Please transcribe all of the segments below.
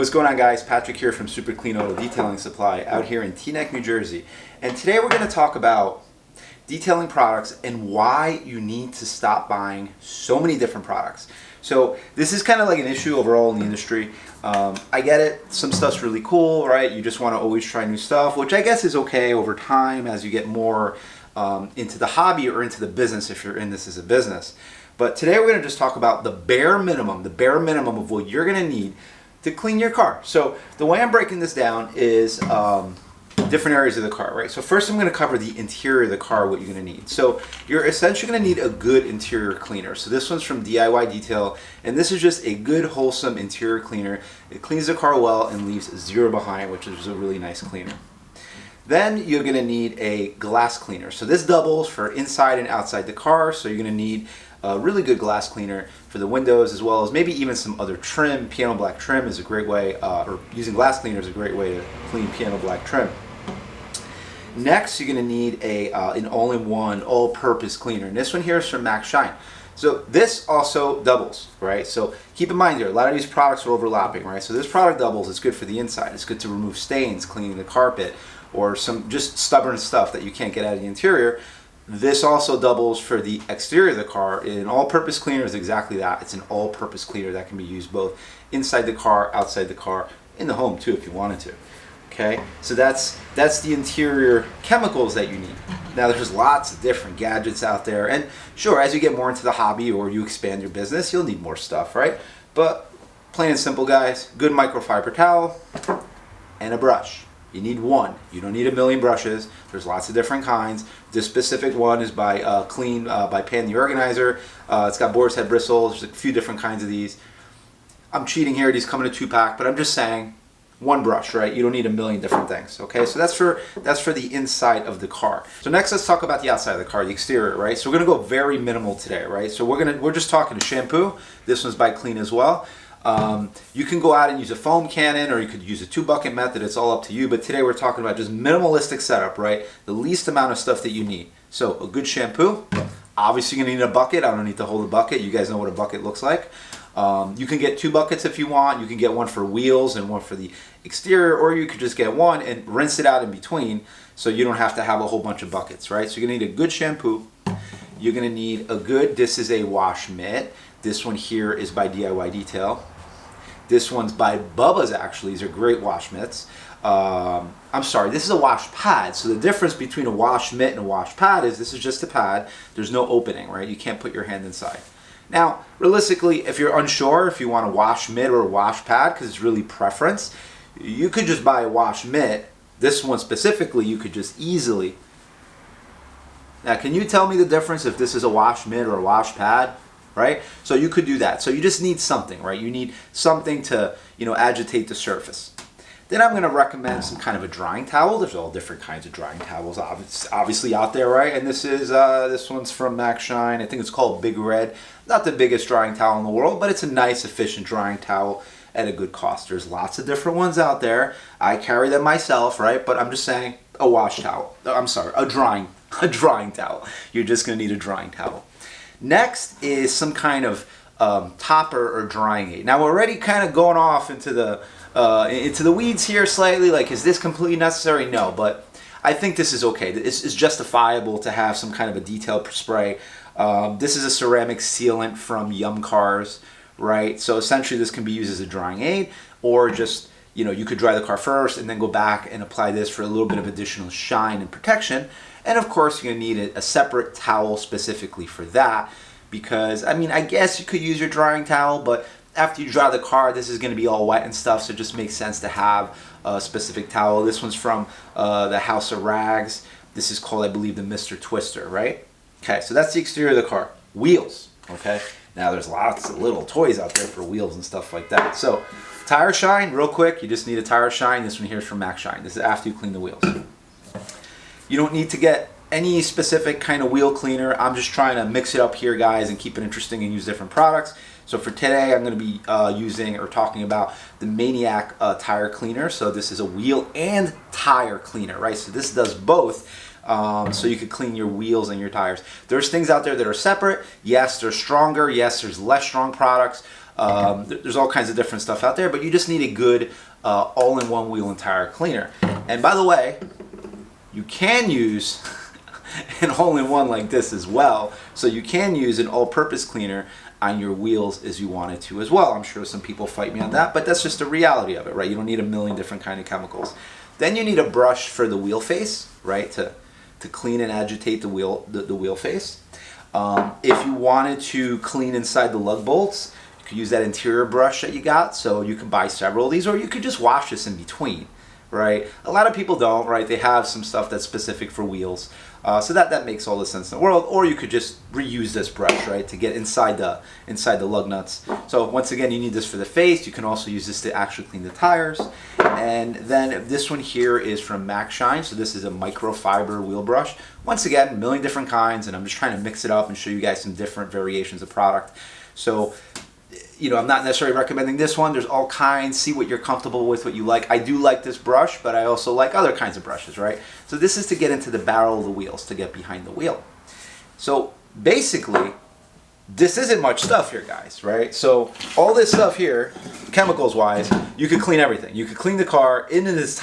What's going on, guys? Patrick here from Super Clean Auto Detailing Supply out here in Teaneck, New Jersey. And today we're going to talk about detailing products and why you need to stop buying so many different products. So this is kind of like an issue overall in the industry. I get it. Some stuff's really cool, right? You just want to always try new stuff, which I guess is okay over time as you get more into the hobby or into the business if you're in this as a business. But today we're going to just talk about the bare minimum of what you're going to need to clean your car. So the way I'm breaking this down is different areas of the car, right? So first I'm going to cover the interior of the car, what you're going to need. So you're essentially going to need a good interior cleaner. So this one's from DIY Detail, and this is just a good, wholesome interior cleaner. It cleans the car well and leaves zero behind, which is a really nice cleaner. Then you're going to need a glass cleaner. So this doubles for inside and outside the car. So you're going to need a really good glass cleaner for the windows, as well as maybe even some other trim. Piano black trim is a great way, or using glass cleaner is a great way to clean piano black trim. Next, you're going to need an all-in-one, all-purpose cleaner. And this one here is from Max Shine. So this also doubles, right? So keep in mind here, a lot of these products are overlapping, right? So this product doubles. It's good for the inside. It's good to remove stains, cleaning the carpet, or some just stubborn stuff that you can't get out of the interior. This also doubles for the exterior of the car. An all-purpose cleaner is exactly that. It's an all-purpose cleaner that can be used both inside the car, outside the car, in the home too if you wanted to. Okay, so that's the interior chemicals that you need. Now there's just lots of different gadgets out there, and sure, as you get more into the hobby or you expand your business, you'll need more stuff, right? But plain and simple, guys, good microfiber towel and a brush. You need one. You don't need a million brushes. There's lots of different kinds. This specific one is by by Pan the Organizer. It's got boar's head bristles. There's a few different kinds of these. I'm cheating here. These come in a 2-pack, but I'm just saying one brush, right? You don't need a million different things. Okay, so that's for the inside of the car. So next, let's talk about the outside of the car, the exterior, right? So we're gonna go very minimal today, right? So we're just talking to shampoo. This one's by Clean as well. You can go out and use a foam cannon, or you could use a 2-bucket method. It's all up to you. But today we're talking about just minimalistic setup, right? The least amount of stuff that you need. So a good shampoo. Obviously, you're gonna need a bucket. I don't need to hold a bucket. You guys know what a bucket looks like. You can get 2 buckets if you want. You can get one for wheels and one for the exterior, or you could just get one and rinse it out in between, so you don't have to have a whole bunch of buckets, right? So you're gonna need a good shampoo. You're gonna need a good, this is a wash mitt. This one here is by DIY Detail. This one's by Bubba's, actually. These are great wash mitts. I'm sorry, this is a wash pad. So the difference between a wash mitt and a wash pad is this is just a pad. There's no opening, right? You can't put your hand inside. Now, realistically, if you're unsure if you want a wash mitt or a wash pad, because it's really preference, you could just buy a wash mitt. This one specifically, you could just easily. Now, can you tell me the difference if this is a wash mitt or a wash pad? Right? So you could do that. So you just need something, right? You need something to, agitate the surface. Then I'm going to recommend some kind of a drying towel. There's all different kinds of drying towels obviously out there, right? And this one's from Max Shine. I think it's called Big Red. Not the biggest drying towel in the world, but it's a nice, efficient drying towel at a good cost. There's lots of different ones out there. I carry them myself, right? But I'm just saying a wash towel. I'm sorry, a drying towel. You're just going to need a drying towel. Next is some kind of topper or drying aid. Now we're already kind of going off into the weeds here slightly. Like, is this completely necessary? No, but I think this is okay. It's justifiable to have some kind of a detail spray. This is a ceramic sealant from Yum Cars, right? So essentially this can be used as a drying aid, or just, you could dry the car first and then go back and apply this for a little bit of additional shine and protection. And of course, you're going to need a separate towel specifically for that, because, I guess you could use your drying towel, but after you dry the car, this is going to be all wet and stuff, so it just makes sense to have a specific towel. This one's from the House of Rags. This is called, I believe, the Mr. Twister, right? Okay, so that's the exterior of the car. Wheels, okay? Now, there's lots of little toys out there for wheels and stuff like that. So, tire shine, real quick, you just need a tire shine. This one here is from Max Shine. This is after you clean the wheels. You don't need to get any specific kind of wheel cleaner. I'm just trying to mix it up here, guys, and keep it interesting and use different products. So for today, I'm going to be using or talking about the Maniac tire cleaner. So this is a wheel and tire cleaner, right? So this does both. So you could clean your wheels and your tires. There's things out there that are separate. Yes, they're stronger. Yes, there's less strong products. There's all kinds of different stuff out there, but you just need a good all-in-one wheel and tire cleaner. And by the way, you can use an all-in-one like this as well. So you can use an all-purpose cleaner on your wheels as you wanted to as well. I'm sure some people fight me on that, but that's just the reality of it, right? You don't need a million different kind of chemicals. Then you need a brush for the wheel face, right? To clean and agitate the wheel face. If you wanted to clean inside the lug bolts, you could use that interior brush that you got. So you can buy several of these, or you could just wash this in between, right? A lot of people don't, right? They have some stuff that's specific for wheels. So that makes all the sense in the world. Or you could just reuse this brush, right, to get inside the lug nuts. So once again, you need this for the face. You can also use this to actually clean the tires. And then this one here is from Max Shine. So this is a microfiber wheel brush. Once again, a million different kinds, and I'm just trying to mix it up and show you guys some different variations of product. So, you know, I'm not necessarily recommending this one. There's all kinds. See what you're comfortable with, what you like. I do like this brush, but I also like other kinds of brushes, right? So this is to get into the barrel of the wheels, to get behind the wheel. So basically, this isn't much stuff here, guys, right? So all this stuff here, chemicals-wise, you could clean everything. You could clean the car in its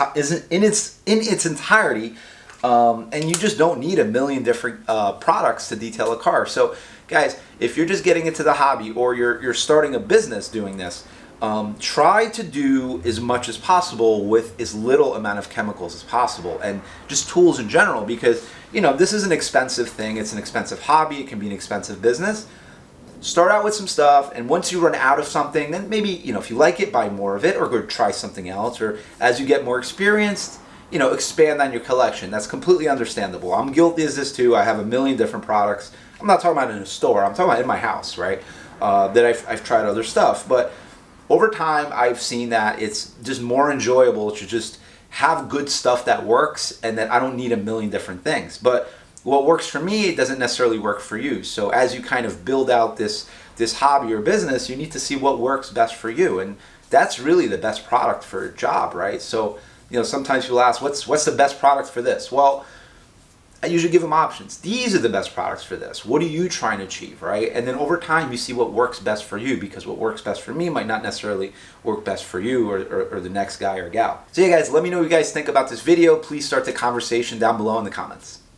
entirety, and you just don't need a million different products to detail a car. So guys, if you're just getting into the hobby or you're starting a business doing this, try to do as much as possible with as little amount of chemicals as possible, and just tools in general, because, you know, this is an expensive thing. It's an expensive hobby. It can be an expensive business. Start out with some stuff, and once you run out of something, then maybe, you know, if you like it, buy more of it, or go try something else, or as you get more experienced, you know, expand on your collection. That's completely understandable. I'm guilty as this too. I have a million different products. I'm not talking about in a store. I'm talking about in my house, right? That I've tried other stuff. But over time, I've seen that it's just more enjoyable to just have good stuff that works, and that I don't need a million different things. But what works for me, it doesn't necessarily work for you. So as you kind of build out this hobby or business, you need to see what works best for you. And that's really the best product for a job, right? So, you know, sometimes people ask, what's the best product for this? Well, I usually give them options. These are the best products for this. What are you trying to achieve, right? And then over time, you see what works best for you, because what works best for me might not necessarily work best for you or the next guy or gal. So yeah, guys, let me know what you guys think about this video. Please start the conversation down below in the comments.